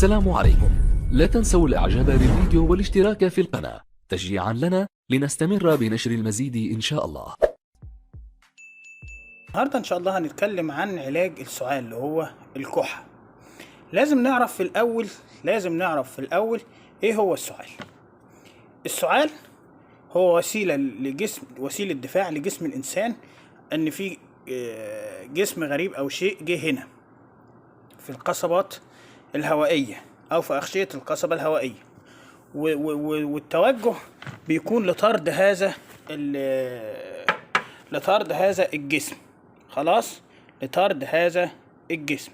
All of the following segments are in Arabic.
السلام عليكم. لا تنسوا الاعجاب بالفيديو والاشتراك في القناة تشجيعا لنا لنستمر بنشر المزيد ان شاء الله. النهارده ان شاء الله هنتكلم عن علاج السعال اللي هو الكحة. لازم نعرف في الاول ايه هو السعال. السعال هو وسيلة دفاع لجسم الانسان ان في جسم غريب او شيء جه هنا في القصبات الهوائية او في اغشية القصبة الهوائية، والتوجه بيكون لطرد هذا الجسم. خلاص، لطرد هذا الجسم.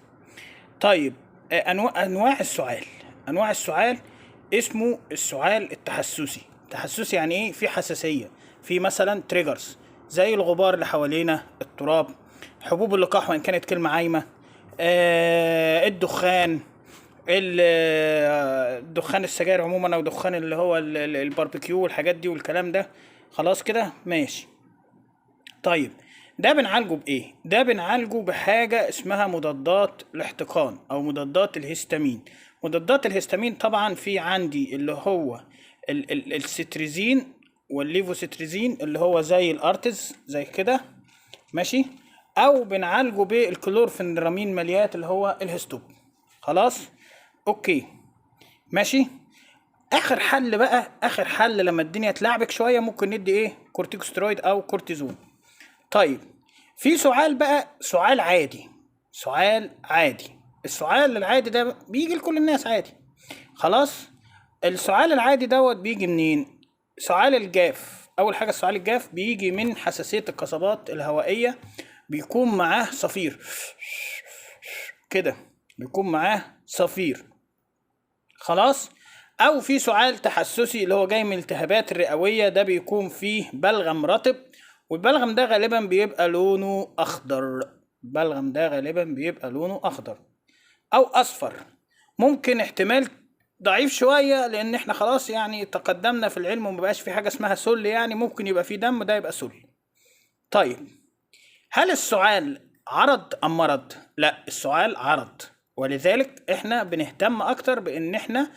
طيب، انواع السعال اسمه السعال التحسسي يعني ايه؟ في حساسية، في مثلا تريجرز زي الغبار اللي حوالينا، التراب، حبوب اللقاح وان كانت كلمة عايمة، الدخان، الدخان السجاير عموما، او دخان اللي هو الباربيكيو والحاجات دي والكلام ده. خلاص كده ماشي. طيب، ده بنعالجه بايه؟ ده بنعالجه بحاجة اسمها مضادات الاحتقان او مضادات الهستامين. مضادات الهستامين طبعا في عندي اللي هو الستريزين والليفوستريزين اللي هو زي الارتز زي كده، ماشي، او بنعالجه بالكلورفينرامين مليات اللي هو الهستوب. خلاص اوكي ماشي. اخر حل لما الدنيا تلعبك شويه ممكن ندي ايه؟ كورتيكوسترويد او كورتيزون. طيب، في سعال عادي. السعال العادي ده بيجي لكل الناس عادي. خلاص، السعال العادي دوت بيجي منين؟ سعال الجاف. اول حاجه السعال الجاف بيجي من حساسيه القصبات الهوائيه، بيكون معاه صفير كده، بيكون معاه صفير. خلاص، او في سعال تحسسي اللي هو جاي من الالتهابات الرئويه، ده بيكون فيه بلغم رطب، والبلغم ده غالبا بيبقى لونه اخضر او اصفر. ممكن احتمال ضعيف شويه لان احنا خلاص يعني تقدمنا في العلم ومبقاش في حاجه اسمها سل، يعني ممكن يبقى في دم، ده يبقى سل. طيب، هل السعال عرض ام مرض؟ لا، السعال عرض، ولذلك احنا بنهتم اكتر بان احنا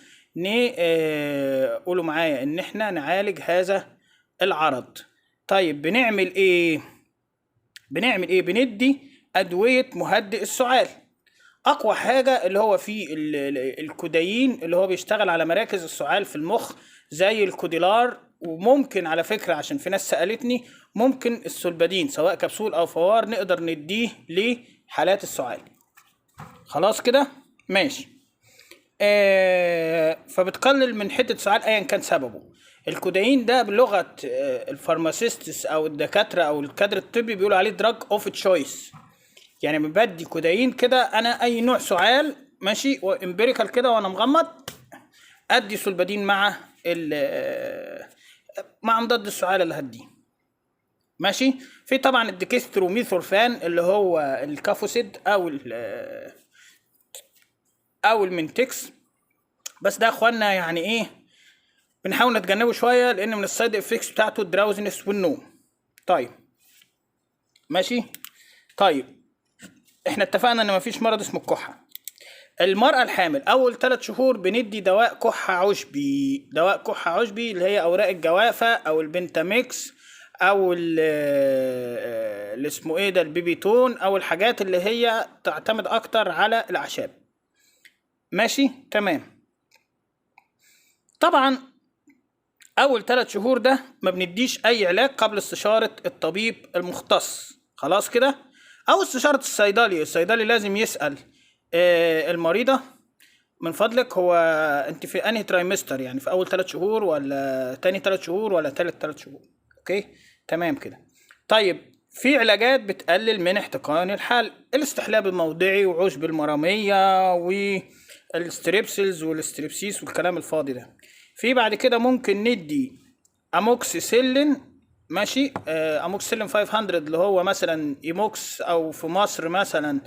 قولوا معايا ان احنا نعالج هذا العرض. طيب، بنعمل ايه؟ بندي ادوية مهدئ السعال. اقوى حاجة اللي هو فيه الكودايين اللي هو بيشتغل على مراكز السعال في المخ زي الكوديلار، وممكن على فكرة عشان في ناس سألتني ممكن السولبادين سواء كبسول او فوار نقدر نديه لحالات السعال. خلاص كده ماشي. فبتقلل من حدة السعال ايا كان سببه. الكودايين ده بلغة الفارماسيستس او الدكاترة او الكادر الطبي بيقولوا عليه دراج اوف تشويس. يعني بدي كودايين كده انا اي نوع سعال ماشي وامبيريكال كده وانا مغمض، ادي سولبادين مع مضاد السعال اللي هديه. ماشي. في طبعا الديكستروميثورفان اللي هو الكافوسيد او المنتكس، بس ده اخوانا يعني ايه بنحاول نتجنبه شويه لان من السايد افكتس بتاعته الدراوزنس والنوم. طيب ماشي. طيب، احنا اتفقنا ان مفيش مرض اسمه الكحه. المرأة الحامل اول 3 شهور بندي دواء كحة عشبي اللي هي اوراق الجوافة او البنتاميكس او اللي اسمه ايه ده البيبيتون، او الحاجات اللي هي تعتمد اكتر على الاعشاب. ماشي تمام. طبعا اول 3 شهور ده ما بنديش اي علاج قبل استشارة الطبيب المختص. خلاص كده، او استشارة الصيدلي لازم يسأل المريضة من فضلك هو انت في انهي ترايمستر، يعني في اول 3 شهور ولا تاني 3 شهور ولا تالت 3 شهور. اوكي تمام كده. طيب، في علاجات بتقلل من احتقان الحلق، الاستحلاب الموضعي وعشب المرامية والستريبسلز والستريبسيس والكلام الفاضي ده. في بعد كده ممكن ندي اموكسيسيلين، ماشي، اموكسيسيلين 500 اللي هو مثلا ايموكس، او في مصر مثلا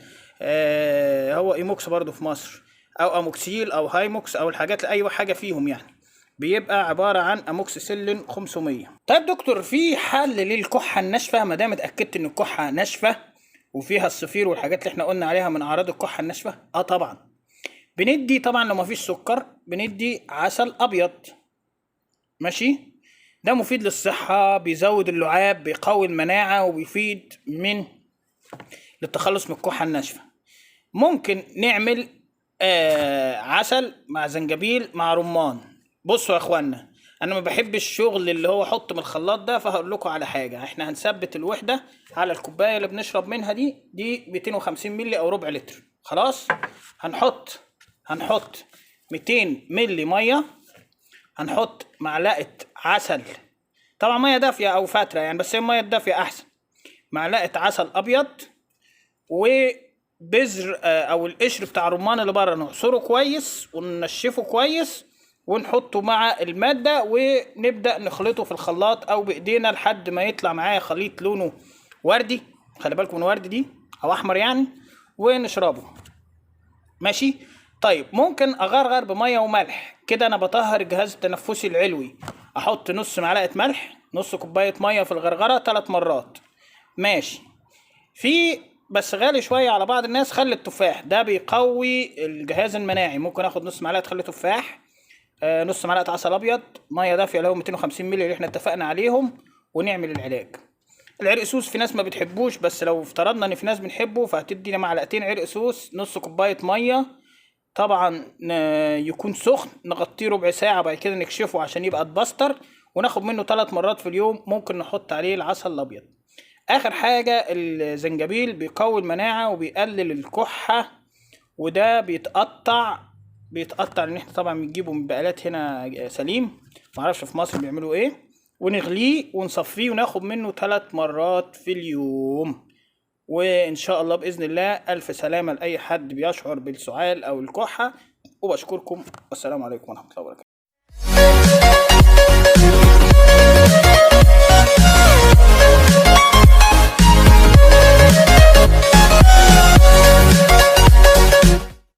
هو ايموكس برضو في مصر، او اموكسيل او هايموكس او الحاجات اي حاجه فيهم، يعني بيبقى عباره عن اموكسيسيلين 500. طيب دكتور، في حل للكحه الناشفه ما دام اتاكدت ان الكحه ناشفه وفيها الصفير والحاجات اللي احنا قلنا عليها من اعراض الكحه الناشفه؟ طبعا بندي طبعا لو مفيش سكر بندي عسل ابيض. ماشي. ده مفيد للصحة، بيزود اللعاب، بيقوي المناعة، وبيفيد للتخلص من الكحة الناشفة. ممكن نعمل عسل مع زنجبيل مع رمان. بصوا يا اخوانا، انا ما بحبش الشغل اللي هو حط من الخلاط ده، فهقول لكم على حاجة. احنا هنثبت الوحدة على الكوباية اللي بنشرب منها دي 250 ملي او ربع لتر. خلاص. هنحط 200 ملي مية، هنحط معلقة عسل، طبعا مية دافية او فاترة يعني، بس هي المية الدافية احسن. معلقة عسل ابيض، وبذر او القشر بتاع الرمان اللي بره نعصره كويس وننشفه كويس، ونحطه مع المادة ونبدأ نخلطه في الخلاط او بايدينا لحد ما يطلع معايا خليط لونه وردي. خلي بالكم من وردي دي او احمر يعني، ونشربه. ماشي. طيب ممكن اغرغر بميه وملح كده، انا بطهر الجهاز التنفسي العلوي. احط نص معلقه ملح، نص كوبايه ميه في الغرغره 3 مرات. ماشي. في بس غالي شويه على بعض الناس خل التفاح، ده بيقوي الجهاز المناعي. ممكن اخد نص معلقه خل تفاح، نص معلقه عسل ابيض، ميه دافيه اللي هو 250 مللي اللي احنا اتفقنا عليهم، ونعمل العلاج. العرق سوس في ناس ما بتحبوش، بس لو افترضنا ان في ناس بنحبه فهتدي معلقتين عرق سوس، نص كوبايه ميه طبعا يكون سخن، نغطيه ربع ساعة، بعد كده نكشفه عشان يبقى اتبستر، وناخد منه 3 مرات في اليوم. ممكن نحط عليه العسل الابيض. اخر حاجة الزنجبيل بيقوي المناعة وبيقلل الكحة، وده بيتقطع لان احنا طبعا بنجيبه من بقالات هنا سليم، معرفش في مصر بيعملوا ايه، ونغليه ونصفيه وناخد منه 3 مرات في اليوم. وإن شاء الله بإذن الله ألف سلامة لأي حد بيشعر بالسعال أو الكحة، وبشكركم والسلام عليكم ورحمة الله وبركاته.